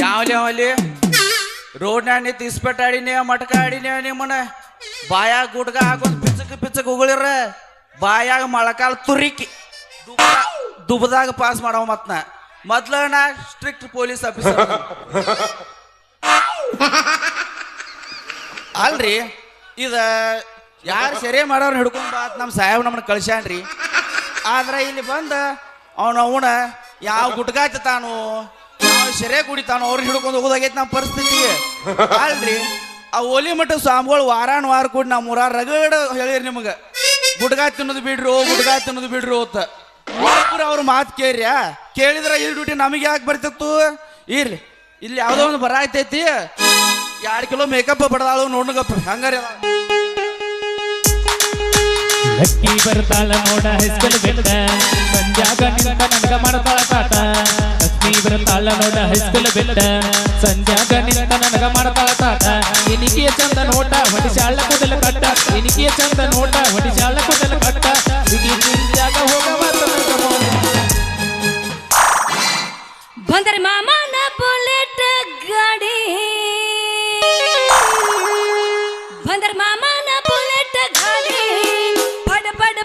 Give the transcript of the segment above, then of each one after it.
ಯಾವಲ್ಲಿ ರೋಡ್ನ್ಯಾಗ ನಿಂತು ಇಸ್ಪೆಟ್ ಆಡಿನೇ ಮಟಕ ಆಡಿನೇ ನಿಮ್ಮನ ಬಾಯಾಗ ಗುಡ್ಗ ಹಾಕೊಂಡ್ ಪಿಚ್ಚಕ್ ಉಗುಳಿರ ಬಾಯಾಗ ಮೊಳಕಾಲ ತುರಿಕಿ ದುಬದಾಗ ಪಾಸ್ ಮಾಡವ ಮೊದ್ಲ ನಾ ಸ್ಟ್ರಿಕ್ಟ್ ಪೊಲೀಸ್ ಆಫೀಸರ್ ಅಲ್ರಿ ಇದ ಯಾರು ಸೆರೆ ಮಾಡೋರ್ನ ಹಿಡ್ಕೊಂಡ್ ಬಾ ನಮ್ಮ ಸಾಹೇಬ್ ನಮ್ಮನ್ನ ಕಳ್ಸ್ಯಾನ್ರಿ. ಆದ್ರೆ ಇಲ್ಲಿ ಬಂದ ಅವನ ಯಾವ ಗುಟ್ಗಾತ ತಾನು ಯಾವ ಸೆರೆ ಕುಡಿತಾನು ಅವ್ರನ್ನ ಹಿಡ್ಕೊಂಡು ಹೋಗೋದಾಗೈತಿ ನಮ್ಮ ಪರಿಸ್ಥಿತಿ. ಅಲ್ರಿ ಆ ಓಲಿ ಮಠ ಸ್ವಾಮಿಗಳು ವಾರ ಕೂಡಿ ನಮ್ಮ ಊರ ರಗಡ ಹೇಳಿರಿ ನಿಮಗೆ ಗುಡ್ಗಾ ತಿನ್ನೋದು ಬಿಡ್ರು ಅಂತ ಅವ್ರ ಮಾತು ಕೇಳಿದ್ರೆ ಈ ಡ್ಯೂಟಿ ನಮಗೆ ಯಾಕೆ ಬರ್ತಿತ್ತು. ಇರ್ಲಿ ಇಲ್ಲಿ ಯಾವುದೋ ಒಂದು ಬರ ಆಯ್ತೈತಿ 2 ಕಿಲೋ ಮೇಕಪ್ ಬಡದಾಳು ನೋಡ್ಗಪ್ಪ ಹಂಗಾರೆ ಲಕ್ಕಿ ಬರ್ತಾಳ ನೋಡ ಹೈಸ್ಕೂಲ್ ಬೆಟ್ಟ ಸಂಜಾಗ ನಿಂತ ನನಗ ಮಾಡ್ತಾಳ ಕಾಟ. ಲಕ್ಷ್ಮಿ ಬರ್ತಾಳ ನೋಡ ಹೈಸ್ಕೂಲ್ ಬೆಟ್ಟ ಸಂಜಾಗ ನಿಂತ ನನಗ ಮಾಡ್ತಾಳ ಕಾಟ. ಇನಿಕಿಯ ಚಂದ ನೋಟ ಹೊಡಿಸಾಳ ಕೂದಲ ಕಟ್ಟ ಇನಿಕಿಯ ಚಂದ ನೋಟ ಹೊಡಿಸಾಳ ಕೂದಲ ಕಟ್ಟ ಜಾಗ ಹೋಗವ ಬಂದರೆ ಮಾಮನ ಬುಲೆಟ್ ಗಾಡಿ ಬಂದರೆ ಮಾಮನ ಬುಲೆಟ್ ಗಾಡಿ ಪಡ ಪಡ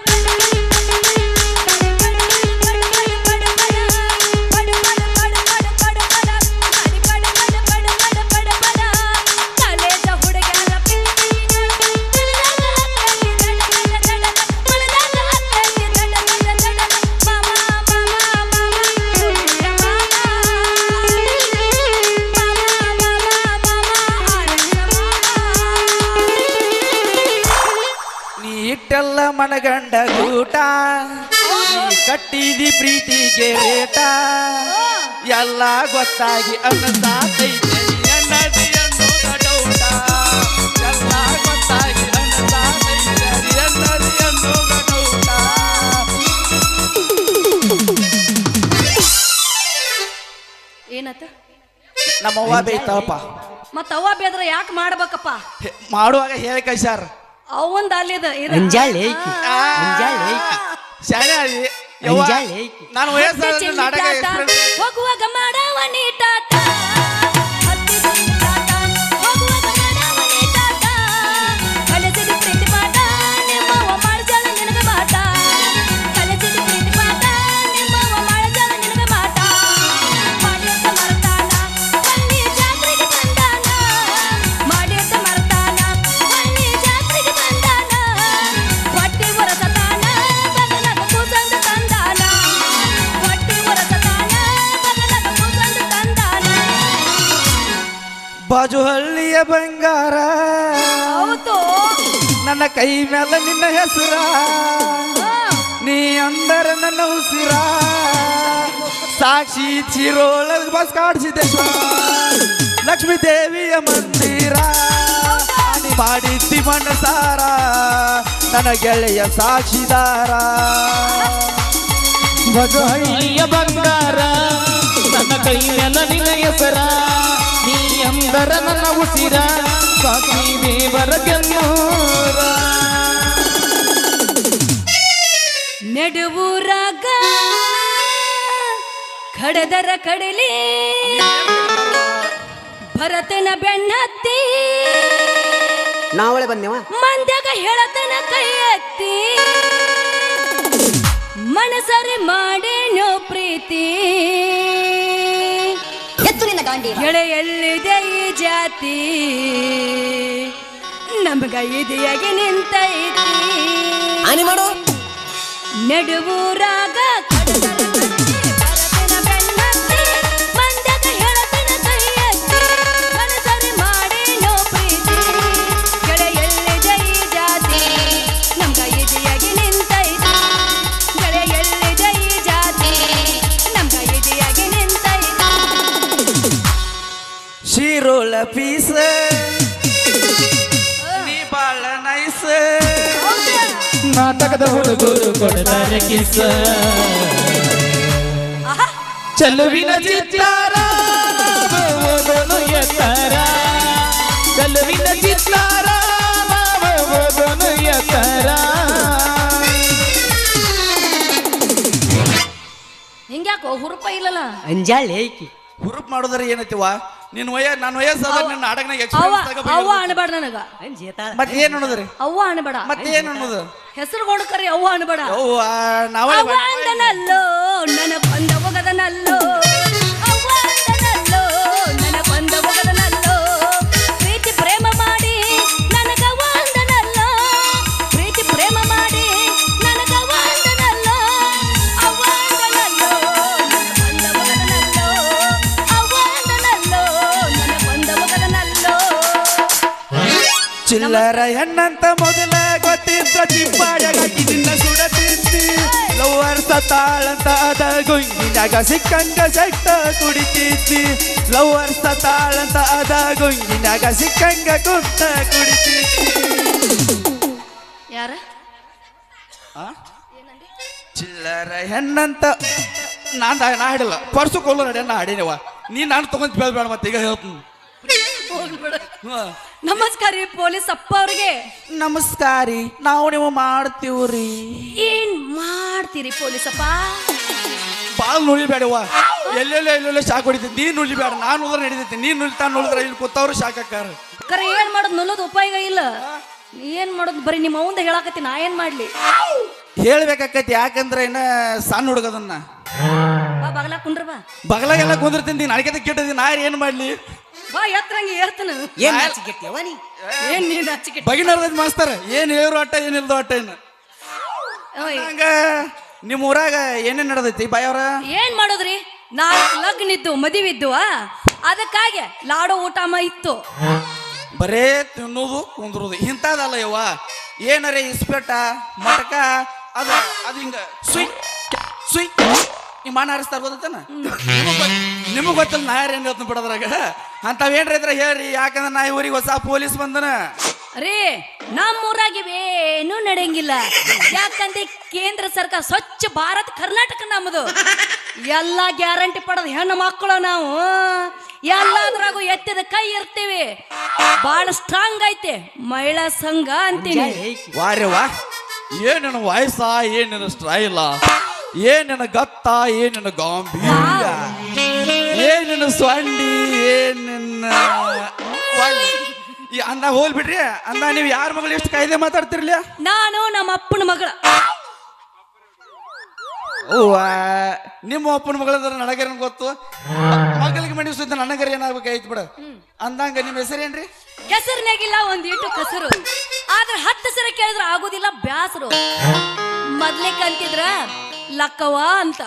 ಇಟ್ಟೆಲ್ಲ ಮನಗಂಡ ಗೂಟ ಕಟ್ಟಿದಿ ಪ್ರೀತಿಗೆ ರೇಟ ಎಲ್ಲ ಗೊತ್ತಾಗಿ ಅನ್ನದಾತೈತೆ ಅನ್ನದಿ ಅನ್ನೋದ ಡೌಟ ಎಲ್ಲ ಗೊತ್ತಾಗಿ ಅನ್ನದಾತೈತೆ ಅನ್ನದಿ ಅನ್ನೋದ ಡೌಟ. ಏನತ್ತ ನಮ್ಮವ್ವ ಬೇಯ್ತಾವಪ್ಪ ಮತ್ತ ಅವ್ವ ಬೇದ್ರ ಯಾಕೆ ಮಾಡ್ಬೇಕಪ್ಪ ಮಾಡುವಾಗ ಹೇಳಿ ಕಳ್ಸ್ಯಾರ ಅವಂದ ಅಲ್ಲಿದ ನಾನು ವಯಸ್ಸಾದ ನಾಟಕ ಹೋಗುವಾಗ ಮಾಡವ ನೀಟಾಟ ಬಾಜು ಹಳ್ಳಿಯ ಬಂಗಾರ ನನ್ನ ಕೈ ಮೇಲೆ ನಿನ್ನ ಹೆಸರ ನೀ ಅಂದರ ನನ್ನ ಉಸಿರ ಸಾಕ್ಷಿ ಚಿರೋಳಗ ಬಸ್ ಕಾಡ್ಸಿದ್ದೇಶ್ವರ ಲಕ್ಷ್ಮೀ ದೇವಿಯ ಮಂದಿರ ಮಾಡಿದ್ದಿ ಮನಸಾರ ನನ್ನ ಗೆಳೆಯ ಸಾಕ್ಷಿದಾರ. ಬಾಜು ಹಳ್ಳಿಯ ಬಂಗಾರ ನನ್ನ ಕೈ ಮೇಲೆ ನಿನ್ನ ಹೆಸರ ನೀ ಅಂದರ ನನ್ನ ಉಸಿರ ಸಾಕ್ಷಿ ದೇವರ ಕೆನ್ನೂರ. ನೆಡುವೂರಾಗ ಕಡದರ ಕಡಲಿ ಭರತನ ಬೆನ್ನತ್ತಿ ನಾವಳೆ ಬಂದೇವ ಮಂದ್ಯಾಗ ಹೇಳತನ ಕೈ ಎತ್ತಿ ಮನಸರಿ ಮಾಡೇನೋ ಪ್ರೀತಿ ಎಲ್ಲಿದೆ ಈ ಜಾತಿ ನಮಗ ಇದೆಯಾಗಿ ನಿಂತೈತಿ ನೆಡುವೂರಾಗ ಮಂದ್ಯಾಗ ಹೇಳತನ ಕೈ ಎತ್ತಿ ಮನಸರಿ ಮಾಡೇನೋ ಪ್ರೀತಿ ಗೆಳೆ ಎಲ್ಲಿದೆ ಈ ಜಾತಿ ನಮಗ ಇದೆಯಾಗಿ ನಿಂತೈತಿ ಗೆಳೆ ಎಲ್ಲಿದೆ ಈ ಜಾತಿ ನಮಗ ಇದೆಯಾಗಿ ನಿಂತೈತಿ. ಶಿರೋಳ ಪೀಸ ನೀ ಬಾಳ ನೈಸ್ ನಾಟಕದ ಹುಡುಗರು ಕೊಡ್ತಾರೆ ಕಿಸ ಚಲುವಿನ ಚಿತ್ತಾರ ಓದೋನು ಎತ್ತರ ಚಲುವಿನ ಚಿತ್ತಾರ ಓದೋನು ಎತ್ತರ. ಹಿಂಗ್ಯಾಕೋ ಹುರುಪ ಇಲ್ಲಲ್ಲ ಅಂಜಾಳೆ ಹುರುಪ್ ಮಾಡೋದ್ರ ಏನೈತಿವ ನಿನ್ ನನ್ನ ವಯಸ್ಸಾದ ನಿನ್ನ ನಾಟಕನಾಗ ಅವ್ವ ಎಕ್ಸ್ಪೀರಿಯನ್ಸ್ ಅವ್ವ ಅನ್ಬೇಡ ನನಗ ಮತ್ತೆ ಏನ್ ಅನ್ನೋದ್ರಿ ಅವ್ವ ಅನ್ಬೇಡ ಮತ್ತೆ ಏನ್ ಅನ್ನೋದು ಹೆಸರು ಕೊಡ್ಕರಿ ಅವ್ವ ಅನ್ಬೇಡ ಅವ್ವ ನಾವೇ ಅವ್ವ ಅಂದನಲ್ಲೋ ನನ್ನ ಬಂದ ಒಗದನಲ್ಲೋ ಅವ್ವ ಅಂದನಲ್ಲೋ ನನ್ನ ಬಂದ ಒಗದನಲ್ಲೋ ಪ್ರೀತಿ ಪ್ರೇಮ ಮಾಡಿ ನನಗವ್ವ ಅಂದನಲ್ಲೋ ಪ್ರೀತಿ ಪ್ರೇಮ ಮಾಡಿ ನನಗವ್ವ ಅಂದನಲ್ಲೋ ಅವ್ವ ಅಂದನಲ್ಲೋ ನನ್ನ ಬಂದ ಒಗದನಲ್ಲೋ ಅವ್ವ ಅಂದನಲ್ಲೋ ನನ್ನ ಬಂದ ಒಗದನಲ್ಲೋ ಚಿಲ್ಲರ ಹೆಣ್ಣಂತ ಮೊದಲ ಗೊತ್ತಿದ್ದ ಚಿಪ್ಪಾಡ ಗಟ್ಟಿನಿಂದ ಸುಡತಿದ್ದಿ ಲವ್ವರ್ ಸತಾಳಂತ ಅದ ಗುಂಗಿನಾಗ ಸಿಕ್ಕಂಗ ಸೆಟ್ಟ ಕುಡಿತಿದ್ದಿ ಲವ್ವರ್ ಸತಾಳಂತ ಅದ ಗುಂಗಿನಾಗ ಸಿಕ್ಕಂಗ ಕುಂತ ಕುಡಿತಿದ್ದಿ ಯಾರ ಚಿಲ್ಲರ ಹೆಣ್ಣಂತ ನಾ ಹಾಡಿಲ್ಲ ಪರ್ಸು ಕೊಲ್ಲ ನಡೆ ನಾ ಹಾಡಿನವ ನೀ ನಾನು ತಗೊಂಡ್ ಬೇಡ ಮತ್ತೆ ಈಗ ಹೇಳ್ತೀನಿ ಹೋಗ್ಬಿಡ ನಮಸ್ಕಾರ ರೀ ಪೊಲೀಸ್ ಅಪ್ಪ ಅವ್ರಿಗೆ ನಮಸ್ಕಾರಿ ನಾವು ನೀವು ಮಾಡ್ತೀವ್ರಿ ಏನ್ ಮಾಡ್ತೀರಿ ಪೊಲೀಸ್ ಅಪ್ಪ ಬಾಳ್ ನುಳಿಬೇಡವ ಎಲ್ಲೆಲ್ಲೋ ಶಾಕ್ ಹೊಡಿತೈತಿ ನೀನ್ ನುಳಿಬೇಡ ನಾನು ಉದ್ರ ನಡಿತೈತಿ ನೀನ್ ನುಳಿತಾ ನುಳಿದ್ರ ಇಲ್ಲಿ ಕೂತವ್ರು ಶಾಕ್ ಹಾಕಾರ ಕರೆ ಏನ್ ಮಾಡೋದು ನುಲ್ಲೋದು ಉಪಾಯ ಇಲ್ಲ ಏನ್ ಮಾಡೋದು ಬರೀ ನಿಮ್ಮ ಅವಂದ ಹೇಳಾಕತ್ತಿ ನಾ ಏನ್ ಮಾಡ್ಲಿ ಹೇಳ್ಬೇಕಾಕೈತಿ ಯಾಕಂದ್ರೆ ಇನ್ನ ಸಣ್ಣ ಹುಡುಗದನ್ನ ಬಾ ಬಗಲ ಕುಂಡ್ರ ಬಾ ಬಗಲಾಗೆಲ್ಲ ಕುಂದಿರ್ತೀನಿ ನನಗೆ ಕೆಟ್ಟದಿ ನಾ ಏನ್ ಮಾಡ್ಲಿ ಬಾ ಎತ್ತರಂಗಿ ಏರ್ತನ ಏನ್ ನಾಚಿಕೆಟ್ಯವ ನೀ ಏನ್ ನೀನ್ ಹಚ್ಚಿಕೆ ಬಗಿನರ್ದೈತಿ ಮಾಸ್ತರ ಏನ್ ಹೇಳು ಅಟ್ಟ ಏನಿಲ್ದು ಅಟ್ಟ ಏನು ಹಂಗ ನಿಮ್ಮ ಊರಾಗ ಏನೇನ್ ನಡೆದೈತಿ ಬಾಯವ್ರ ಏನ್ ಮಾಡೋದ್ರಿ ನಾಲ್ಕು ಲಗ್ನ ಇದ್ದು ಮದುವಿದ್ದು ಅದಕ್ಕಾಗಿ ಲಾಡೋ ಊಟ ಇತ್ತು ಬರೇ ತಿನ್ನೋದು ಕುಂದ್ರೋದು ಇಂಥದಲ್ಲ ಯವ್ವ ಏನರೇ ಇಸ್ಪೆಟ್ಟ ಮಟಕ ಅದು ಹಿಂಗ ಸುಯ್ ಸುಯ್ ಈ ಮಾನ ಹರಿಸ್ತಾರ ಗೊತ್ತನ ನಿಮಗ್ ಗೊತ್ತಿಲ್ಲ ನಾ ಯಾರು ಏನ್ ಹೇಳ್ತೀನಿ ಬಿಡೋದ್ರಾಗ ಅಂತಾವೇನ್ರ ಇದ್ರ ಹೇಳ್ರಿ ಯಾಕಂದ್ರೆ ನಾ ಊರಿಗೆ ಹೊಸ ಪೊಲೀಸ್ ಬಂದನ ರೀ ನಮ್ಮೂರಾಗಿವೇನು ನಡೆಯಂಗಿಲ್ಲ ಯಾಕಂದ್ರೆ ಕೇಂದ್ರ ಸರ್ಕಾರ ಸ್ವಚ್ಛ ಭಾರತ್ ಕರ್ನಾಟಕ ನಮ್ಮದು ಎಲ್ಲಾ ಗ್ಯಾರಂಟಿ ಪಡೆದ ಹೆಣ್ಣು ಮಕ್ಕಳು ನಾವು ಎಲ್ಲಾದ್ರಾಗೂ ಎತ್ತಿದ ಕೈ ಇರ್ತೀವಿ ಬಾಳ ಸ್ಟ್ರಾಂಗ್ ಐತೆ ಮಹಿಳಾ ಸಂಘ ಅಂತೀನಿ ವಾರ್ಯವ್ವ ಏನೇನು ವಯಸ್ಸ ಏನೇನು ಸ್ಟೈಲ ಏನೇನು ಗತ್ತ ಏನೇನು ಗಾಂಭೀರ್ಯ ಏನೇನು ಸ್ವಂಡಿ ಏನೇನು ಈ ಅಂದ ಹೋಲ್ ಬಿಡ್ರಿ ಅಂದ ನೀವು ಯಾರ ಮಗಳು ಎಷ್ಟು ಕಾಯ್ದೆ ಮಾತಾಡ್ತಿರ್ಲಿ ನಾನು ನಮ್ಮ ಅಪ್ಪನ ಮಗಳ ಅವ್ವ ನಿಮ್ಮ ಅಪ್ಪನ ಮಗಳದ್ರ ನನಗೇನು ಗೊತ್ತು ಮಗಳಿಗೆ ಮನೆ ಸುದ್ದ ನನಗರ ಏನಾಗ್ಬೇಕಾಯ್ತು ಬಿಡ ಅಂದಂಗ ನಿಮ್ಮ ಹೆಸರೇನ್ರಿ ಕೆಸರಿನಾಗಿಲ್ಲ ಒಂದ್ ಇಟ್ಟು ಕಸರು ಆದ್ರೆ 10 ಸರ ಕೇಳಿದ್ರ ಆಗೋದಿಲ್ಲ ಬ್ಯಾಸರು ಮೊದ್ಲೇ ಕಂತಿದ್ರ ಲಕ್ಕವ್ವ ಅಂತ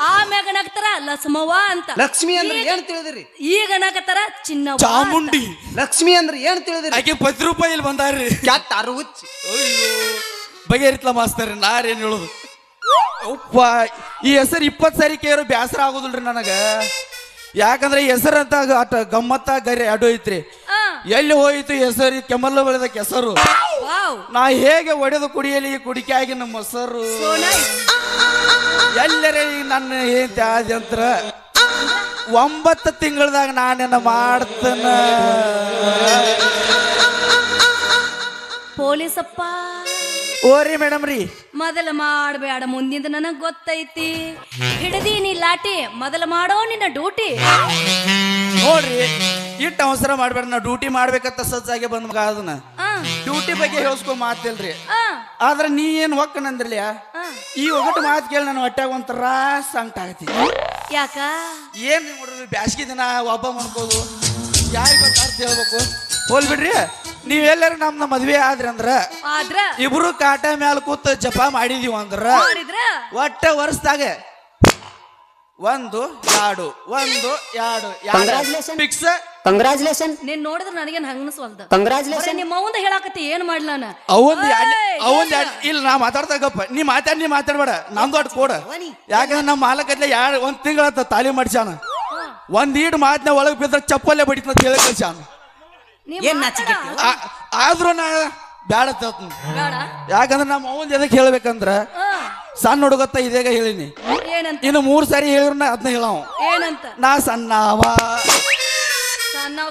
ಆಮ್ಯಾಗ ನಗ್ತಾರ ಲಸಮವ್ವ ಅಂತ ಲಕ್ಷ್ಮಿ ಅಂದ್ರೆ ಏನ್ ತಿಳಿದ್ರಿ ಈಗ ನಗತಾರ ಚಿನ್ನವ್ವ ಅಂತ. ಚಾಮುಂಡಿ ಲಕ್ಷ್ಮಿ ಅಂದ್ರೆ ಏನ್ ತಿಳಿದ್ರಿ ಆಕೆ 10 ರೂಪಾಯಿ ಇಲ್ಲಿ ಬಂದಾರ್ರಿ ಕ್ಯಾತ್ ಅರುಚ್ ಅಯ್ಯೋ ಬಗೆಹರಿತ್ಲ ಮಾಸ್ತರ್ ನಾರೇನ್ ಹೇಳುದು ಉಪ್ಪ ಈ ಹೆಸರು 20 ಸಾರಿ ಕೇರು ಬ್ಯಾಸರ ಆಗೋದಿಲ್ರಿ ನನಗ ಯಾಕಂದ್ರೆ ಈ ಹೆಸರು ಅಂತ ಅಟ ಗಮ್ಮತ್ತ ಗರಿ ಅಡು ಐತ್ರಿ ಆ, ಎಲ್ಲಿ ಹೋಯ್ತು ಹೆಸರು ಕೆಮ್ಮಲ್ಲ ಬೆಳೆದ ಕೆಸರು ವಾವ್ ನಾ ಹೇಗೆ ಒಡೆದು ಕುಡಿಯಲಿ ಕುಡಿಕೆ ಆಗಿ ನಮ್ಮ ಮೊಸರು so nice. ಎಲ್ಲರೇ ಈಗ ನನ್ನ ಏನ್ ಆದ್ಯಂತ್ರ 9 ತಿಂಗಳದಾಗ ನಾನೇನ ಮಾಡ್ತೇನ ಪೊಲೀಸಪ್ಪ ಓರಿ ಮೇಡಮ್ ರೀ ಮೊದಲ ಮಾಡಬೇಡ ಮುಂದಿಂದ ನನಗ್ ಗೊತ್ತೈತಿ ಹಿಡದೀನಿ ಲಾಟಿ ಮೊದಲ ಮಾಡೋ ನಿನ್ನ ಡ್ಯೂಟಿ ನೋಡ್ರಿ ಇಟ್ಟು ಅವಸರ ಮಾಡ್ಬೇಡ ನಾ ಡ್ಯೂಟಿ ಮಾಡ್ಬೇಕಂತ ಸಜ್ಜಾಗೆ ಬಂದ್ ಮಗ ಅದನ್ನ ಡ್ಯೂಟಿ ಬಗ್ಗೆ ಹೇಳ್ಸ್ಕೊಂಡ್ ಮಾತಿಲ್ರಿ ಆದ್ರ ನೀ ಏನ್ ಹೊಕ್ಕನಂದ್ರಲ್ಯ ಈ ಒಗಟು ಮಾತು ಕೇಳಿ ನನ್ನ ಹೊಟ್ಟಾಗ ಒಂಥರ ಸಂಕಟ ಆಗತಿ ಯಾಕ ಏನ್ ನೋಡ್ರಿ ಬ್ಯಾಸ್ಗಿ ದಿನ ಒಬ್ಬ ಮಾಡ್ಕೋದು ಯಾರಿಗೆ ಗೊತ್ತಾರ್ಥ ಹೇಳ್ಬೇಕು ಹೋಲ್ ಬಿಡ್ರಿ ನೀವೆಲ್ಲರೂ ನಮ್ಮ ಮದ್ವೆ ಆದ್ರಿ ಅಂದ್ರ ಆದ್ರ ಇಬ್ರು ಕಾಟ ಮ್ಯಾಲ ಕೂತ್ ಜಪ ಮಾಡಿದೀವ ಅಂದ್ರ ಮಾಡಿದ್ರ ಒಟ್ಟ ವರ್ಷದಾಗ 1 2 1 2 Congratulations. ಫಿಕ್ಸ್ ಕಂಗ್ರಾಚುಲೇಷನ್ ನೀನ್ ನೋಡಿದ್ರ ನನಗೇನ್ ಹಂಗನ್ಸ್ವಲ್ದ ಕಂಗ್ರಾಚುಲೇಷನ್ ನಿಮ್ಮ ಅವಂದ ಹೇಳಾಕತ್ತಿ ಏನ್ ಮಾಡ್ಲ ನಾನು ಅವಂದ್ ಇಲ್ಲ ನಾ ಮಾತಾಡ್ತಾಗಪ್ಪ ನೀ ಮಾತಾಡ್ಬೇಡ ನಮ್ದು ಅಟ್ ಕೊಡ ಯಾಕಂದ್ರೆ ನಮ್ಮ ಮಾಲಕತ್ಲೆ 1 ತಿಂಗಳ ತಾಲಿ ಮಾಡ್ಸ್ಯಾನ ಒಂದ್ ಈಡ್ ಮಾತ್ನ ಒಳಗ್ ಬಿದ್ರ ಚಪ್ಪಲ್ಲೇ ಬಡಿತ ಅಂತ ಹೇಳಿ ಕಳ್ಸ್ಯಾನ ಏನ್ ನಾಚಿಕೆಟ್ಟಿ ಆದ್ರೂ ನಾ ಬ್ಯಾಡ ತೇಳ್ತೀನಿ. ಯಾಕಂದ್ರೆ ನಮ್ಮ ಅವಂದ್ ಎದಕ್ಕೆ ಹೇಳ್ಬೇಕಂದ್ರ ಸಣ್ಣ ಹುಡುಗತ್ತ ಇದೇಗ ಹೇಳಿನಿ ಏನಂತ ಇನ್ನು 3 ಸಾರಿ ಹೇಳಿದ್ರು ನಾ ಅದನ್ನ ಹೇಳವ ಏನಂತ ನಾ ಸಣ್ಣವ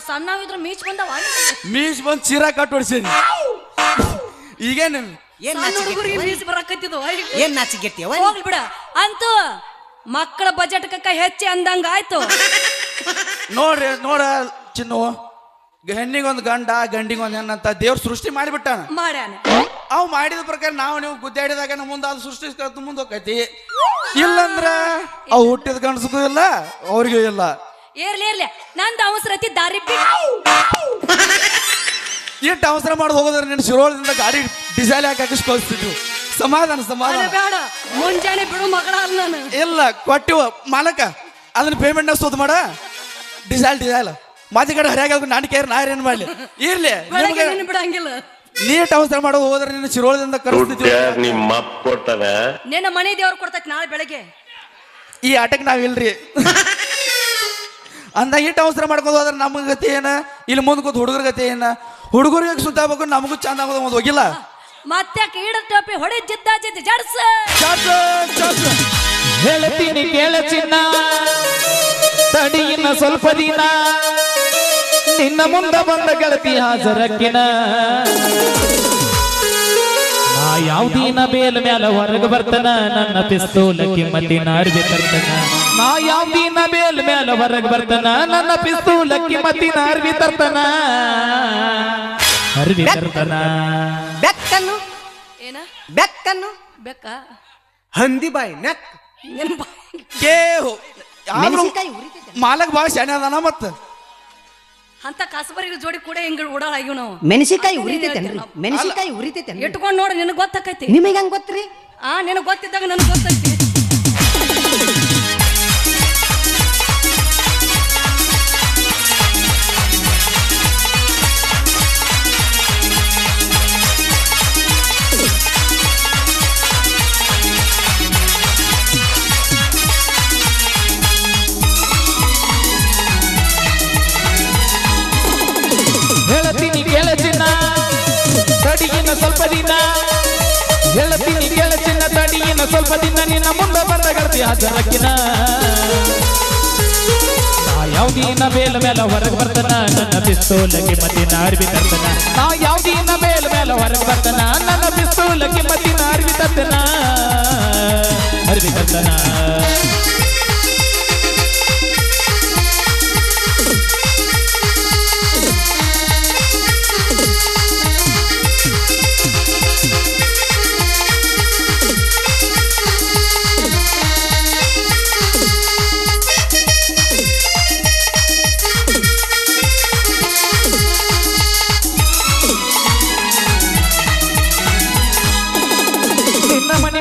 ಸಣ್ಣವಿದ್ರ ಮೀಚ್ ಬಂದವ ಮೀಸ್ ಬಂದ್ ಚೀರ ಕಟ್ ಹೊಡ್ಸೀನಿ ಈಗೇನು ಏನ್ ಸಣ್ಣ ಹುಡುಗರಿಗೆ ಮೀಚ್ ಬರಾಕತ್ತಿದ್ವು ಏನ್ ನಾಚಿಕೆಟ್ಟಿ ಹೋಗ್ಲಿ ಬಿಡ ಅಂತೂ ಮಕ್ಕಳ ಬಜೆಟ್ ಕಕ್ಕ ಹೆಚ್ಚಿ ಅಂದಂಗ ಆಯ್ತು ನೋಡ್ರಿ ನೋಡ ಚಿನ್ನು, ಹೆಣ್ಣಿಗೊಂದು ಗಂಡ ಗಂಡಿಗೊಂದು ಹೆಣ್ಣಂತ ದೇವ್ರ ಸೃಷ್ಟಿ ಮಾಡಿಬಿಟ್ಟಾನ. ಮಾಡ್ಯಾನ. ಅವು ಮಾಡಿದ ಪ್ರಕಾರ ನಾವು ನೀವು ಗುದ್ದಾಡಿದಾಗ ನಮ್ಮ ಮುಂದೆ ಅದು ಸೃಷ್ಟಿ ಮುಂದೆ ಹೋಗೈತಿ. ಇಲ್ಲಂದ್ರ ಅವು ಹುಟ್ಟಿದ ಗಂಡಸಗೂ ಇಲ್ಲ ಅವ್ರಿಗೂ ಇಲ್ಲ. ಇರ್ಲಿ ನಂದು ಅವಸರ ಐತಿ, ದಾರಿ ಬಿಟ್ಟು ಎಷ್ಟು ಅವಸರ ಮಾಡಿ ಹೋಗೋದ್ರೆ ನಿನ್ನ ಶಿರೋಳದಿಂದ ಗಾಡಿ ಡಿಸೈಲ್ ಹಾಕಿ ಕಳಿಸ್ತಿದ್ವು. ಸಮಾಧಾನ ಸಮಾಧಾನ ಬೇಡ, ಮುಂಜಾನೆ ಬಿಡು ಮಗಳ ನಾನು. ಇಲ್ಲ ಕೊಟ್ಟಿವ ಮಾಲಕ ಅದನ್ನ ಪೇಮೆಂಟ್ ನ ಸೋದ್ ಮಾಡ. ಡಿಸೈಲ್ ಮಾತಿಗಡೆ ಹರಿಯಾಗ ನಾನು ಕೇರ್ ನಾ ಏನ್ ಮಾಡ್ಲಿ. ಇರ್ಲಿ ಬೆಳಗ್ಗೆ ನಿನ್ನ ಬಿಡಂಗಿಲ್ಲ. ನೀಟ್ ಅವಸರ ಮಾಡೋ ಹೋದ್ರೆ ನಿನ್ನ ಶಿರೋಳದಿಂದ ಕಳಿಸ್ತಿದ್ವಿ. ನಿನ್ನ ಮನೆ ದೇವ್ರು ಕೊಡ್ತೈತಿ ನಾಳೆ ಬೆಳಗ್ಗೆ. ಈ ಆಟಕ್ಕೆ ನಾವಿಲ್ರಿ ಅಂದ ಇಟ್ಟು ಅವಸರ ಮಾಡ್ಕೊಂಡು ಹೋದ್ರೆ ನಮಗೆ ಗತಿ ಏನ, ಇಲ್ಲಿ ಮುಂದೆ ಕೂತ್ ಹುಡುಗರ ಗತಿ ಏನ. ಹುಡುಗರಿಗೆ ಸುತ್ತ ಆಗ್ಬೇಕು, ನಮಗೂ ಚಂದ ಆಗೋದು ಒಂದು ಹೋಗಿಲ್ಲ. ಮತ್ತೆ ಕೀಡ ಟೋಪಿ ಹೊಡೆ ಜಿದ್ದ ಜಡ್ಸ ಹೇಳ್ತೀನಿ ಕೇಳ ಚಿನ್ನ, ತಡಿಯಿನ ಸ್ವಲ್ಪ ದಿನ, ನಿನ್ನ ಮುಂದ ಬಂದ ಗೆಳತಿ ಹಾಜರಕ್ಕಿನ. ನಾ ಯಾವ್ದಿನ ಬೇಲ್ ಮ್ಯಾಲ ಹೊರಗೆ ಬರ್ತನ, ನನ್ನ ಪಿಸ್ತೂಲ ಕಿಮ್ಮತ್ತಿನ ಅರ್ವಿ ತರ್ತನ. ನಾ ಯಾವ್ದಿನ ಬೇಲ್ ಮ್ಯಾಲ ಹೊರಗೆ ಬರ್ತನ, ನನ್ನ ಪಿಸ್ತೂಲ ಕಿಮ್ಮತ್ತಿನ ಅರ್ವಿ ತರ್ತನ. ಅರ್ವಿ ತರ್ತನ. ಬೆಕ್ಕನ್ನು ಏನ ಬೆಕ್ಕನ್ನು ಬೇಕ ಹಂದಿ ಬಾಯಿ ನೆಕ್ ಮೆಣಸಿನಕಾಯಿ ಉರಿತೈತೆ. ಮಾಲಕ್ ಭಾಳ ಶಾನೆ ಅದಾನ. ಮತ್ತ ಅಂತ ಕಸಬರಿಗೆ ಜೋಡಿ ಕೂಡ ಹಿಂಗ ಓಡಾಡಾಗಿವ್ ನಾವು. ಮೆಣಸಿನಕಾಯಿ ಉರಿತೈತೇನ್ರಿ? ಮೆಣಸಿನಕಾಯಿ ಉರಿತೈತೇನ್ರಿ? ಇಟ್ಕೊಂಡ್ ನೋಡಿ, ನಿನಗ್ ಗೊತ್ತಾಕೈತಿ. ನಿಮಗೆ ಹೆಂಗ್ ಗೊತ್ತ್ರಿ? ನಿನಗ್ ಗೊತ್ತಿದ್ದಾಗ ನನಗ್ ಗೊತ್ತೈತಿ. ಹೇಳ್ತೀನಿ ಕೇಳ ಚಿನ್ನ, ತಡಿಯಿನ ಸ್ವಲ್ಪ ದಿನ. ಹೇಳ್ತೀನಿ ಕೇಳ ಚಿನ್ನ, ತಡಿಯಿನ ಸ್ವಲ್ಪ ದಿನ, ನಿನ್ನ ಮುಂದೆ ಬಂದ ಗೆಳತಿ ಹಾಜರಕ್ಕಿನ. ನಾ ಯಾವ್ದಿನ ಬೇಲ ಮೇಲ ಹೊರಗೆ ಬರ್ತನ, ನನ್ನ ಪಿಸ್ತೂಲ ಕಿಮ್ಮತ್ತಿನ ಅರ್ವಿ ತರ್ತನ. ನಾ ಯಾವ್ದಿನ ಬೇಲ ಮೇಲ ಹೊರಗೆ ಬರ್ತನ, ನನ್ನ ಪಿಸ್ತೂಲ ಕಿಮ್ಮತ್ತಿನ ಅರ್ವಿ ತರ್ತನ. ಅರ್ವಿ ತರ್ತನ.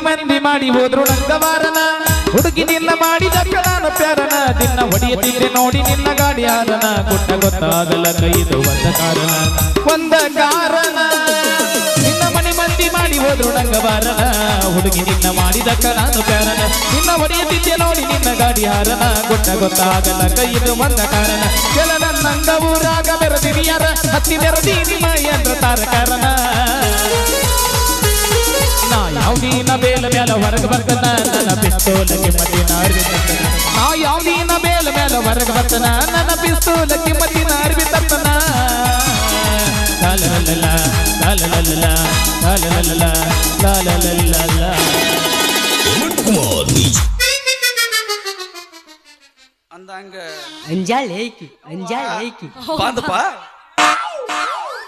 ಮಂದಿ ಮಾಡಿ ಹೋದ್ರು ನಂಗವಾರನ, ಹುಡುಗಿ ನಿನ್ನ ಮಾಡಿದ ನಾನು ಪ್ಯಾರನ. ನಿನ್ನ ಹೊಡೆಯದಿದ್ರೆ ನೋಡಿ ನಿನ್ನ ಗಾಡಿ ಹಾರನ, ಕೊಟ್ಟ ಗೊತ್ತಾಗಲ್ಲ ಕೈದು ಒಂದ ಕಾರಣ. ನಿನ್ನ ಮನೆ ಮಂದಿ ಮಾಡಿ ಹೋದ್ರು ನಂಗವಾರನ, ಹುಡುಗಿ ನಿನ್ನ ಮಾಡಿದ ನಾನು ಪ್ಯಾರನ. ನಿನ್ನ ಹೊಡೆಯದಿದ್ರೆ ನೋಡಿ ನಿನ್ನ ಗಾಡಿ ಹಾರನ, ಕೊಟ್ಟ ಗೊತ್ತಾಗಲ್ಲ ಕೈದು ಒಂದ ಕಾರಣ. ಕೆಲ ನನ್ನಂಗ ಊರಾಗ ಬೆರದಿರಿಯರ ಹತ್ತಿ ಬೆರದೀನಿ ಮೈಯಂದ್ರ ತಾರ ಕಾರಣ. ನಾ ಯಾವ್ದಿನ ಬೇಲ ಮೇಲ ಹೊರಗೆ ಬರ್ತನ, ನನ್ನ ಪಿಸ್ತೂಲ ಕಿಮ್ಮತ್ತಿನ ಅರ್ವಿ ತರ್ತನ. ನಾ ಯಾವ್ದಿನ ಬೇಲ ಮೇಲ ಹೊರಗೆ ಬರ್ತನ, ನನ್ನ ಪಿಸ್ತೂಲ ಕಿಮ್ಮತ್ತಿನ ಅರ್ವಿ ತರ್ತನ. ಲಾಲಲಲ ಲಾಲಲಲ ಲಾಲಲಲ ಲಾಲಲಲ. ಅಂದಂಗ ಅಂಜಾಳ್ ಏಕಿ ಅಂಜಾಳ್ ಏಕಿ ಬಂದಪ್ಪ.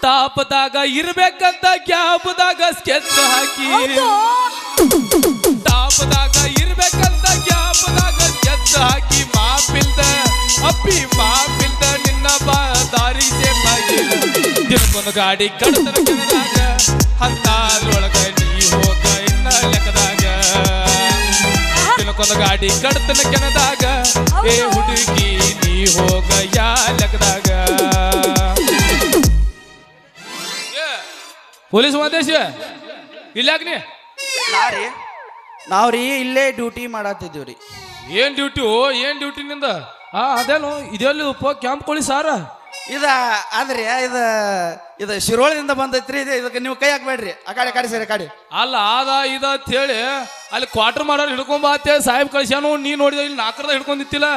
ತಾಪದಾಗ ಇರ್ಬೇಕಂತ ಕ್ಯಾಬ್ದಾಗ ಸ್ಕೆಚ್ ಹಾಕಿ, ತಾಪದಾಗ ಇರ್ಬೇಕಂತ ಕ್ಯಾಬ್ದಾಗ ಸ್ಕೆಚ್ ಹಾಕಿ, ಮಾಪಿಲ್ದ ಅಪ್ಪಿ ಮಾಪಿಲ್ದ ನಿನ್ನ ದಾರಿ ಸೇಪಾಗಿ. ದಿನಕ್ಕೊಂದು ಗಾಡಿ ಕಡತನ ಕೆನದಾಗ, ಹತ್ತಾರೊಳಗ ನೀ ಹೋಗ ಇನ್ನ ಲೆಕ್ಕದಾಗ. ದಿನಕ್ಕೊಂದು ಗಾಡಿ ಕಡತನ ಕೆನದಾಗ, ಏ ಹುಡುಗಿ ನೀ ಹೋಗ ಯಾ ಲೆಕ್ಕದಾಗ. ಪೊಲೀಸ್ ಆದೇಶ ಇಲ್ಲಾಕ್ನಿ ನಾವ್ರಿ ಇಲ್ಲೇ ಡ್ಯೂಟಿ ಮಾಡತ್ತಿದ್ದೀವ್ರಿ. ಏನ್ ಡ್ಯೂಟಿ? ಏನ್ ಡ್ಯೂಟಿ ನಿಂದ? ಅದೇನು ಇದೆಲ್ಲಿ ಕ್ಯಾಂಪ್ ಕೊಳಿ ಸಾರ ಆದ್ರೆ ಇದು ಶಿರೋಳದಿಂದ ಬಂದೈತ್ರಿ. ಇದಕ್ಕೆ ನೀವು ಕೈ ಹಾಕ್ಬೇಡ್ರಿ. ಆ ಕಡೆ ಸರಿ ಕಡೆ ಅಲ್ಲ ಆದ ಇದ ಅಂತ ಹೇಳಿ ಅಲ್ಲಿ ಕ್ವಾರ್ಟರ್ ಮಾಡೋರು ಹಿಡ್ಕೊಂಬ ಅಂತೇಳಿ ಸಾಹೇಬ್ ಕಳ್ಸ್ಯಾನು. ನೀ ನೋಡಿದ ಇಲ್ಲಿ 4ರದ ಹಿಡ್ಕೊಂಡಿತ್ತಿಲ್ಲ.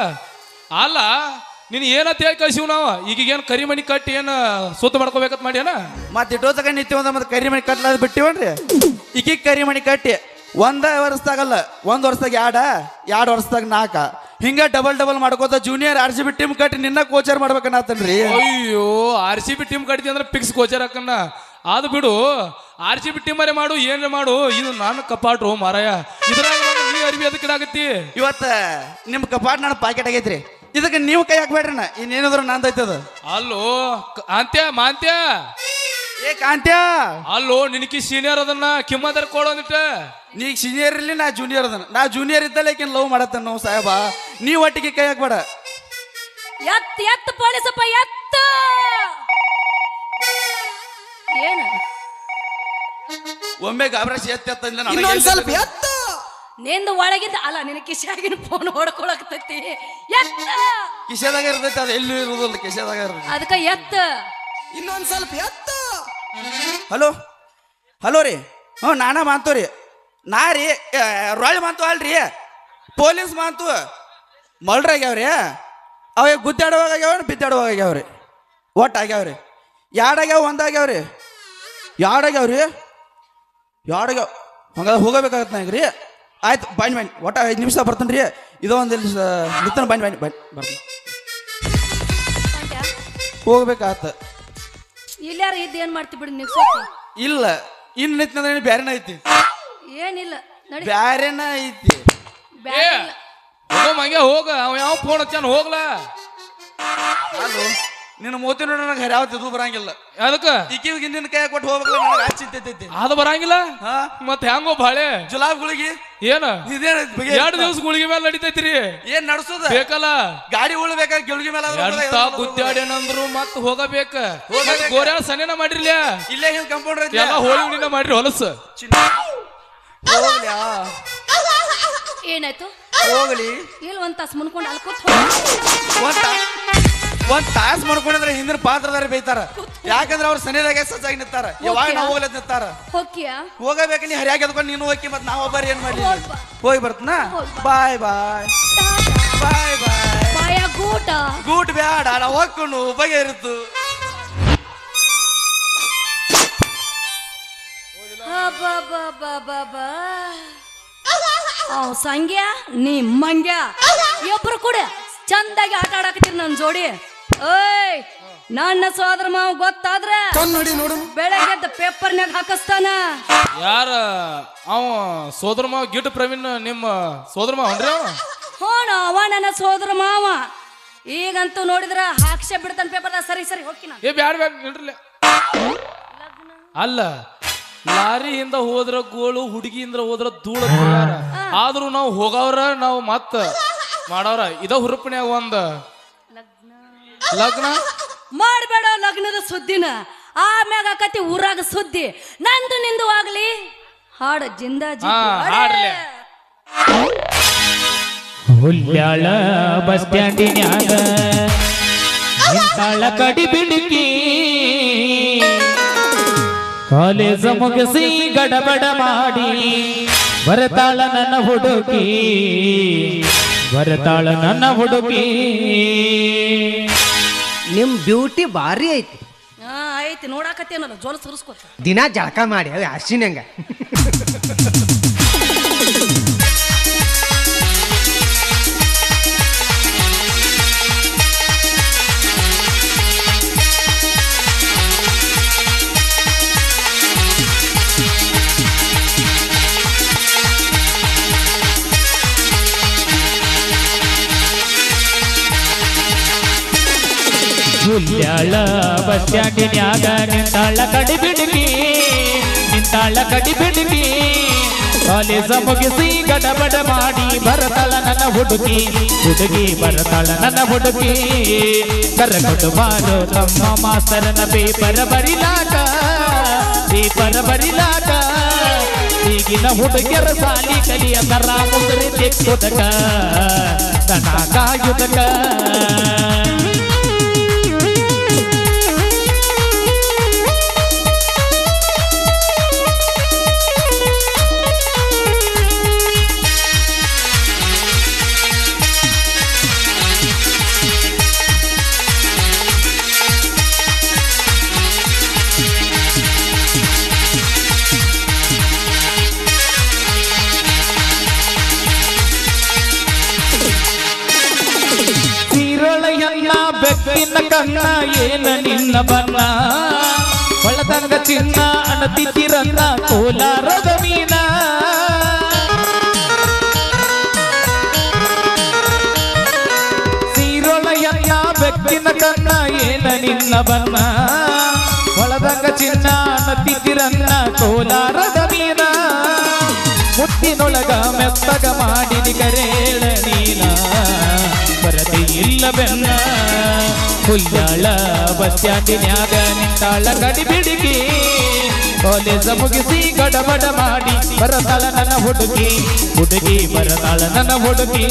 ಅಲ್ಲ ನೀನು ಏನಂತ ಹೇಳಿ ಕಳ್ಸಿವ್ ನಾವು. ಈಗೇನು ಕರಿಮಣಿ ಕಟ್ಟಿ ಏನು ಸುತ್ತ ಮಾಡ್ಕೋಬೇಕಂತ ಮಾಡಿ ಏನ? ಮತ್ತೆ ಇಟ್ಟೋ ತಗೊಂಡು ನಿಂತೀವಂದ ಮತ್ತೆ ಕರಿಮಣಿ ಕಟ್ಲಾದ ಬಿಟ್ಟಿವನ್ರಿ. ಈಗೀಗ ಕರಿಮಣಿ ಕಟ್ಟಿ 1 ವರ್ಷದಾಗಲ್ಲ, 1 ವರ್ಷದಾಗ 2 ವರ್ಷದಾಗ 4 ಹಿಂಗ ಡಬಲ್ ಮಾಡ್ಕೋತ ಜೂನಿಯರ್ RCB ಟೀಮ್ ಕಟ್ಟಿ ನಿನ್ನ ಕೋಚರ್ ಮಾಡ್ಬೇಕನ್ನತ್ತನ್ರಿ. ಅಯ್ಯೋ RCB ಟೀಮ್ ಕಟ್ತಿ ಅಂದ್ರೆ ಫಿಕ್ಸ್ ಗೋಚರ್ ಹಾಕಣ್ಣ. ಅದು ಬಿಡು, RCB ಟೀಮರೇ ಮಾಡು, ಏನ್ ಮಾಡು, ಇದು ನಾನು ಕಪಾಟು ಮಾರಾಯ. ಇದ್ರಾಗ ನೀ ಅರ್ಬಿ ಅದಕ್ಕೆ ಇದಾಗತ್ತಿ. ಇವತ್ತ ನಿಮ್ ಕಪಾಟ್ ನನ್ನ ಪಾಕೆಟ್ ಆಗೈತ್ರಿ, ಇದಕ್ಕೆ ನೀವು ಕೈ ಹಾಕ್ಬೇಡ್ರಿ. ಇನ್ನೇನಾದ್ರು ನಂದೈತದ. ಅಲ್ಲೋ ಅಂತ್ಯ ಮಾಂತ್ಯ, ಏ ಕಾಂತ್ಯ, ಅಲ್ಲೋ ನಿನಕಿ ಸೀನಿಯರ್ ಅದನ್ನ ಕಿಮ್ಮದರ್ ಕೊಡೋದಿಟ್ಟ. ನೀ ಸೀನಿಯರ್ ಇರ್ಲಿ, ನಾ ಜೂನಿಯರ್ ಅದನ್ನ. ನಾ ಜೂನಿಯರ್ ಇದ್ದಲ್ಲ ಈಕಿನ ಲವ್ ಮಾಡತ್ತ ನಾವು ಸಾಹೇಬ. ನೀ ಒಟ್ಟಿಗೆ ಕೈ ಹಾಕ್ಬೇಡ. ಎತ್ತ ಪೊಲೀಸಪ್ಪ ಎತ್ತ. ಏನ ಒಮ್ಮೆ ಗಾಬರಾಸಿ ಎತ್ತ ಇನ್ನೊಂದ್ ಸ್ವಲ್ಪ ಎತ್ತ. ನಿಂದು ಒಳಗಿದ್ದ ಅಲ್ಲ, ನಿನ್ನ ಕಿಶಾಗಿನ ಫೋನ್ ಹೊಡ್ಕೊಳಕತ್ತೈತಿ. ಎತ್ತ. ಕಿಶೆದಾಗ ಇರ್ತೈತಿ, ಅದು ಎಲ್ಲಿ ಇರುದಿಲ್ಲ, ಕಿಶೆದಾಗ ಇರ್ತೈತಿ. ಅದಕ್ಕ ಎತ್ತ. ಇನ್ನೊಂದ್ ಸ್ವಲ್ಪ ಎತ್ತ. ಹಲೋ ರೀ. ಹ್ಞೂ ನಾನ ಮಾತು ರೀ. ನಾ ರೀ ರಾಯಲ್ ಮಾತು ಅಲ್ರಿ, ಪೊಲೀಸ್ ಮಾತು. ಮಲ್ಡ್ರ ಆಗ್ಯಾವ್ರಿ, ಅವ ಗುದ್ದಾಡುವಾಗ ಆಗ್ಯಾವ, ಬಿದ್ದಾಡುವಾಗ ಆಗ್ಯಾವ್ರಿ, ಒಟ್ಟು ಆಗ್ಯಾವ್ರಿ. ಎರಡಾಗ್ಯಾವ, ಒಂದಾಗ್ಯಾವ್ರಿ, ಎರಡಾಗ್ಯಾವ್ರಿ. ಹಂಗ ಹೋಗಬೇಕಾಗತ್ತೆ ನಂಗೆ ರೀ. ಆಯ್ತು ಬನ್ನಿ ಒಟ್ಟು 5 ನಿಮಿಷ ಬರ್ತಾನೆ ರೀ. ಇದೊಂದು ನಿತ್ತನ ಬನ್ನಿ ಬರ್ತೀನಿ. ಹೋಗ್ಬೇಕಾಗತ್ತ. ಇಲ್ಲಾರ ಇದ್ದು ಏನ್ ಮಾಡ್ತಿ ಬಿಡಿ ನೀವು. ಇಲ್ಲ ಇನ್ನು ನಿಂತಂದ್ರೆ ಬ್ಯಾರೆನ ಐತಿ. ಏನಿಲ್ಲ ನಡಿ. ಬ್ಯಾರೆನ ಐತಿ. ಹೋಗೋ ಮಂಗೆ ಹೋಗ, ಅವ ಯಾವ ಫೋನ್ ಹಚ್ಚಾನ ಹೋಗ್ಲ. ಅದು ನಿನ್ನ ಮೂತಿ ನೋಡಿ ನನಗೆ ಹರ್ಯಾವತ್ತು ಇದು ಬರಂಗಿಲ್ಲ. ಅದಕ್ಕ ಈಕಿಗೆ ನಿನ್ನ ಕೈ ಕೊಟ್ಟು ಹೋಗ್ಬೇಕಲ್ಲ, ನನಗೆ ಆಚಿತ್ತೈತಿ. ಅದು ಬರಂಗಿಲ್ಲ. ಹಾ ಮತ್ ಹೆಂಗೋ ಬಾಳೆ ಜುಲಾಬ್ಗಳಿಗೆ ಏನ ಇದೇನ 2 ದಿವಸ ಗುಳಿಗೆ ಮೇಲೆ ನಡಿತೈತ್ರಿ. ಏನ್ ನಡ್ಸೋದ ಬೇಕಲ್ಲ, ಗಾಡಿ ಉಳ್ಬೇಕ ಗಿಳ್ಗಿ ಮೇಲೆ ಎಂತ ಗುದ್ದಾಡೇನಂದ್ರು ಮತ್ ಹೋಗಬೇಕ. ಗೋರ್ಯಾಳ ಸನೇನ ಮಾಡಿರ್ಲಿಯ, ಇಲ್ಲೇ ಹಿಂಗ್ ಕಂಪೌಂಡರ್ ಐತಿ. ಎಲ್ಲ ಹೋಳಿ ನಿನ್ನ ಮಾಡ್ರಿ ಹೊಲಸ. ಹೋಗ್ಲ್ಯಾ ಏನಾಯ್ತು? ಹೋಗ್ಲಿ. ಇಲ್ಲ ಒಂದ್ ತಾಸು ಮುನ್ಕೊಂಡು ಅಲ್ಲಿ ಕೂತ್ ಒಂದ್ ತಾಸ್ ಮಾಡ್ಕೊಂಡಿದ್ರೆ ಹಿಂದಿನ ಪಾತ್ರದಾರ ಬೈತಾರ. ಯಾಕಂದ್ರೆ ಅವ್ರು ಸನಿದಾಗ ಸಜ್ಜಾಗಿ ನಿಂತಾರ. ಯಾವಾಗ ನಾವು ಹೋಗ್ಲತ್ ನಿಂತಾರ. ಹೋಗ್ಯಾ? ಹೋಗಬೇಕು. ನೀ ಹರಿಯಾಗಿ ಎದ್ಕೊಂಡು ನೀನು ಹೋಗಿ ಮತ್ ನಾವ್ ಒಬ್ಬರು ಏನ್ ಮಾಡ್ಲಿ. ಹೋಗಿ ಬರ್ತನಾ. ಬಾಯ್ ಬಾಯ್ ಬಾಯ್ ಬಾಯ್. ಬಾಯ ಗೂಟ ಬ್ಯಾಡ, ನಾವು ಹೋಗ್ಕೊಂಡು ಬಗೆ ಇರುತ್ತು. ಸಂಗ್ಯಾ ನೀ ಮಂಗ್ಯ ಇಬ್ರು ಕೂಡ ಚಂದಾಗಿ ಆಟ ಆಡಕತ್ತೀರಿ ನನ್ ಜೋಡಿ. ಓಯ್ ನನ್ನ ಸೋದರ ಮಾವ ಗೊತ್ತಾದ್ರ ಬೆಳಗ್ಗೆ ಪೇಪರ್ನ್ಯಾಗ ಹಾಕಸ್ತಾನ. ಯಾರ ಅವ ಸೋದರ ಮಾವ ಗಿಟ್ ಪ್ರವೀಣ್ ನಿಮ್ಮ ಸೋದರ ಮಾವ ಅನ್ರಿ ಅವ? ಅವ ನನ್ನ ಸೋದರ ಮಾವ. ಈಗಂತೂ ನೋಡಿದ್ರ ಹಾಕ್ಸೆ ಬಿಡ್ತಾನ ಪೇಪರ್ದಾಗ. ಸರಿ ಹೋಗ್ಕಿನ. ಬ್ಯಾಡ ನಿಲ್ರಲ್ಲ. ಅಲ್ಲ, ಲಾರಿಯಿಂದ ಹೋದ್ರ ಗೋಳು, ಹುಡುಗಿಯಿಂದ ಹೋದ್ರ ಧೂಳ. ಆದ್ರೂ ನಾವು ಹೋಗವ್ರ, ನಾವು ಮತ್ತ ಮಾಡವ್ರ. ಇದ ಹುರುಪನ್ಯಾಗ ಒಂದ ಲಗ್ನ ಮಾಡ್ಬೇಡ. ಲಗ್ನದ ಸುದ್ದಿನ ಆಮ್ಯಾಗ ಆಕತಿ ಊರಾಗ ಸುದ್ದಿ. ನಂದು ನಿಂದು ಆಗ್ಲಿ. ಹಾಡ ಜಿಂದಾಜಿ ಹಾಡ್ಲೆ. ಹುಲ್ಯಾಳ ಬಸ್ ಸ್ಟ್ಯಾಂಡಿನ್ಯಾಗ ನಿಂತಾಳ ಕಡಿ ಬಿಡುಕಿ, ಕಾಲೇಜ ಮುಗಿಸಿ ಗಡಬಡ ಮಾಡಿ ಬರ್ತಾಳ ನನ್ನ ಹುಡುಗಿ, ಬರ್ತಾಳ ನನ್ನ ಹುಡುಗಿ. ನಿಮ್ ಬ್ಯೂಟಿ ಭಾರಿ ಐತಿ. ಐತಿ ನೋಡಾಕತ್ತೇನಲ್ಲ, ಜೋಲ ಸುರಿಸ್ಕೊತ ದಿನ ಜಳಕ ಮಾಡಿ ಅವ ಅರ್ಶಿನಂಗ. ಹುಲ್ಯಾಳ ಬಸ್ ಸ್ಟ್ಯಾಂಡಿನ್ಯಾಗ ನಿಂತಾಳ ಕಡಿ ಬಿಡುಕಿ, ನಿಂತಾಳ ಕಡಿ ಬಿಡುಕಿ, ಕಾಲೇಜ ಮುಗಿಸಿ ಗಡಬಡ ಮಾಡಿ ಬರ್ತಾಳ ನನ್ನ ಹುಡುಗಿ, ಹುಡುಗಿ ಬರ್ತಾಳ ನನ್ನ ಹುಡುಗಿ. ಕರಕೊಂಡು ಬಾರೋ ತಮ್ಮ ಮಾಸ್ತರನ ಪೇಪರ್ ಬರಿಲಾಕ, ಪೇಪರ್ ಬರಿಲಾಕ. ಈಗಿನ ಹುಡುಗಿಯರ ಸಾಲಿ ಕಲಿಯಕರ ಮುಗುರಿ ತೆಕ್ಕುದಕ, ದನ ಕಾಯುದಕ. ಕಣ್ಣ ಏನ ನಿನ್ನ ಬಣ್ಣ ಹೊಳದಂಗ ಚಿನ್ನ ಅಣತಿತ್ತಿರನ್ನ ಕೋಲಾರದ ಮೀನ ಸೀರೊಳಯನ್ನ ಬೆಕ್ಕಿನ ಕಣ್ಣ ಏನ ನಿನ್ನ ಬಣ್ಣ ಹೊಳದಂಗ ಚಿನ್ನ ಅಣತಿತ್ತಿರನ್ನ ಕೋಲಾರದ ಮೀನ ಮುತ್ತಿನೊಳಗ ಮೆತ್ತಗ ಮಾಡಿದಿ ಕರೇಳ ನೀನ ಬರದಿ ಇಲ್ಲ ಬೆನ್ನ ಹುಲ್ಯಾಳ ಬಸ್ ಸ್ಟ್ಯಾಂಡಿನ್ಯಾಗ ನಿಂತಾಳ ಗಡಿ ಬಿಡಿಗಿ ಕಾಲೇಜ ಮುಗಿಸಿ ಗಡಬಡ ಮಾಡಿ ಬರತಾಳ ನನ್ನ ಹುಡುಗಿ ಹುಡುಗಿ ಬರತಾಳ ನನ್ನ ಹುಡುಗಿ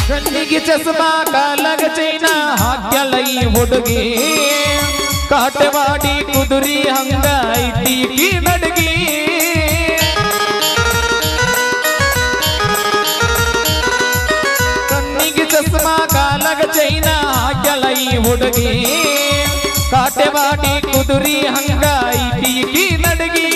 ಕಣ್ಣಿಗೆ ಚಸ್ಮಾ ಕಾಲಗ ಚೈನ ಹಾಕ್ಯಳ ಈ ಹುಡುಗಿ ಕಾಟವಾಡಿ ಕುದುರಿ ಹಂಗ ಐತಿ ನಡಗಿ ಕಣ್ಣಿಗೆ ಚಸ್ಮಾ ಕಾಲಗ ಚೈನ ಹಾಕ್ಯಳ ಈ ಹುಡುಗಿ ಕಾಟವಾಡಿ ಕುದುರಿ ಹಂಗ ಐತಿ ನಡಗಿ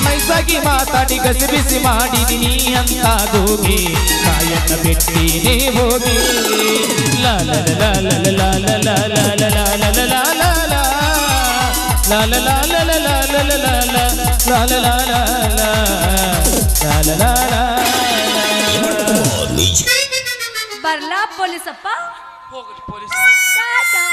ನೈಸಾಗಿ ಮಾತಾಡಿ ಗಸಿಬಿಸಿ ಮಾಡಿದೀನಿ ಅಂತ ಹೋಗಿ ಕಾಯಕ ಬಿಟ್ಟಿನೇ ಹೋಗಿ ಲಾಲ ಲಾಲ ಲಾಲ ಲಾಲ ಲಾಲ ಲಾಲ ಲಾಲ ಲಾಲ ಲಾಲ ಲಾಲ ಬರ್ಲಾ ಪೊಲೀಸಪ್ಪ ಹೋಗ್ರಿ ಪೊಲೀಸ್ ಟಾಟಾ.